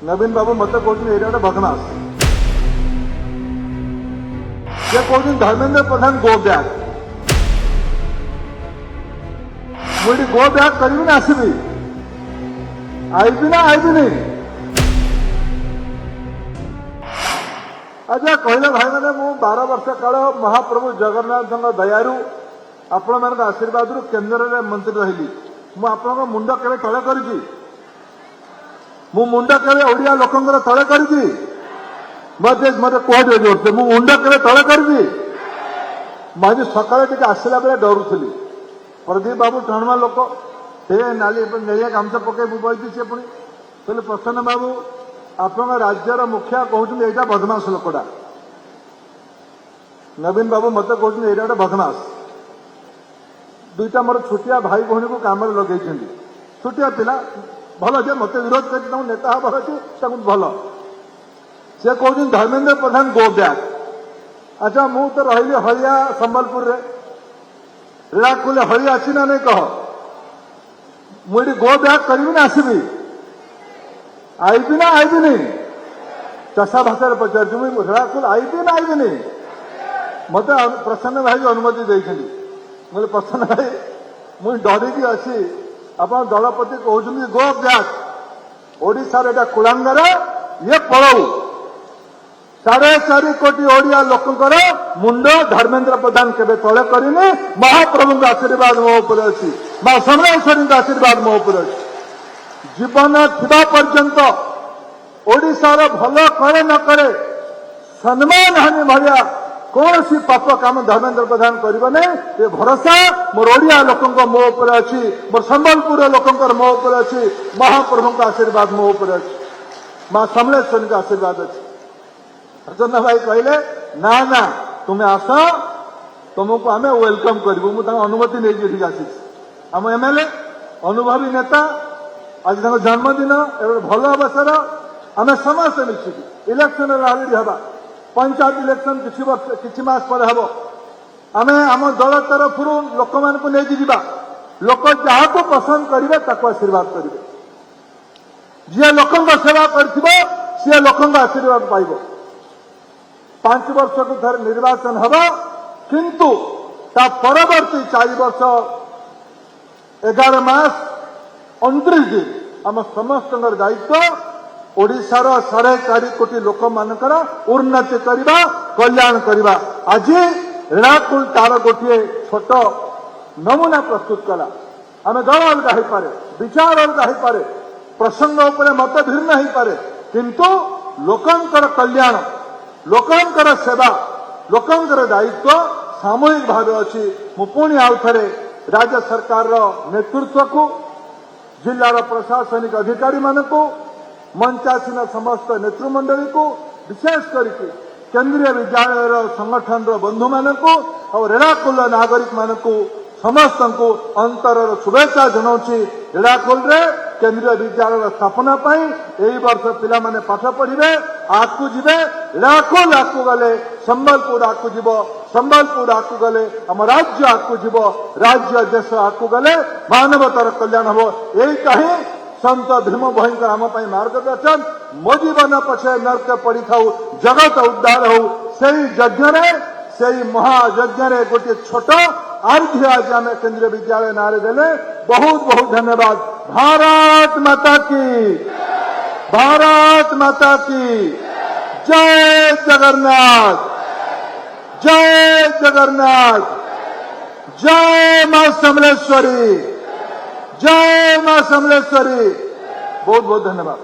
नवीन बाबू मत कहते एरिया गोटे बदमाश से कहते धर्मेंद्र प्रधान गो बैक मुझे गो बैक करी ना आसबि आईबी ना आईबिनी अच्छा कहले भाई मैंने मु 12 वर्ष काल महाप्रभु जगन्नाथ दयारू आपण मान आशीर्वाद केन्द्र में मंत्री रही मुझे मुंड के तले करी मुंड के ओडिया लोकंर तले करी मत कहते जोरसे मुंड के तले करी आज सकाଳେ टे आसला बेले डरुली प्रदीप बाबू टणमा लोक से नाली नेलिया गामछा पकई बही सी पुणी कहले प्रसन्न बाबू आप राज्यर मुखिया कहते यहाँ बदमाश लोकटा नवीन बाबू मत कहते यहाँ गोटे बदमाश दुईटा मोर छोटिया भाई भौणी को काम लगे छोटिया पिला भल जे मत विरोध कर नेता हबार अच्छे भल से कहते धर्मेंद्र प्रधान गो बैक अच्छा मु तो रही हलिया संबलपुर रे हली आसी ना नहीं कह मुझे गो बैक करी ना आसबि आईबी ना आईबिनी चषा भाषा पचार रेलाकुल आईबी ना आईबिनी मत प्रसन्न भाई अनुमति देते मुझे प्रसन्न भाई मुझे डरिकी अच्छी आप दलपति कहते गो बैक ओडिशार एटा कुलांगर ये पड़ऊ 4.5 कोटी ओडिया लोकंकर मुंड धर्मेंद्र प्रधान केबे तले करिनी महाप्रभु का आशीर्वाद मो ऊपर अच्छी मां समलेश्वरी का आशीर्वाद मो ऊपर अच्छी जीवन थिबा पर्यंत ओडिशार भल करे न करे सम्मान हानि भाया कौन सी पाप काम धर्मेंद्र प्रधान करिबने ये भरोसा मोर ओडिया लोकंक मो ऊपर अच्छी मोर संबलपुर लोकंकर मो ऊपर अच्छी महाप्रभु का आशीर्वाद मो ऊपर अच्छी मां समलेश्वरी का आशीर्वाद अच्छी प्रसन्न भाई कहले ना ना तुम्हें आस तुमको आम वेलकम करूँ मुझे अनुमति नहीं आसी आम एमएलए अनुभवी नेता आज जन्मदिन भल अवसर आम समस्त मिसिकी इलेक्शन अलरेडी हवा पंचायत इलेक्शन किसी मास पर हम आम आम दल तरफ लोक मान नहीं लोक जहाँ को पसंद करेंगे ताको आशीर्वाद करेंगे जी लोक सेवा कर सी लोक आशीर्वाद पाइब 5 वर्ष को थर निर्वाचन हवा किंतु ता परवर्ती 4 वर्ष 11 मास 29 दिन आम समस्त दायित्व ओडिशार 4.5 कोटी लोक मानकर उन्नति करवा कल्याण करवा आज रेणाकुल तार गोटे छोट नमूना प्रस्तुत कला आम दल अलग हो पारे विचार अलग हो पारे प्रसंग उपर मत भिन्न हो पारे किंतु लोकंकर कल्याण लोकंकर सेवा लोकंकर दायित्व सामूहिक भाव अच्छी मुझे आउ थे राज्य सरकार नेतृत्व को जिलार प्रशासनिक अधिकारी मानक मंचासीन समस्त नेतृमंडली को विशेष करके केंद्रीय विद्यालय संगठन बंधु मानक और रेणाकुल नागरिक मानक समस्त को अंतर शुभेच्छा जनाऊँगी रेणाकुल केंद्रीय विद्यालय स्थापना यही वर्ष पिला माने पाठ पढ़े आगू जीवे रेणाकुल आगू गले संबलपुर आगू जीव संबलपुर आगू गले आम राज्य आगू जीव राज्य देश आगू गले मानवतार कल्याण हम यही कहीं संत भीम भयंकर आम मार्गदर्शन मो जीवन पछे नर्क पड़ी था जगत उद्धार हो से महायज्ञ गोटे छोट अर्घ्य आज आम केंद्रीय विद्यालय नारे देले बहुत बहुत धन्यवाद। भारत माता की जय जगन्नाथ जय मां समलेश्वरी बहुत बहुत धन्यवाद।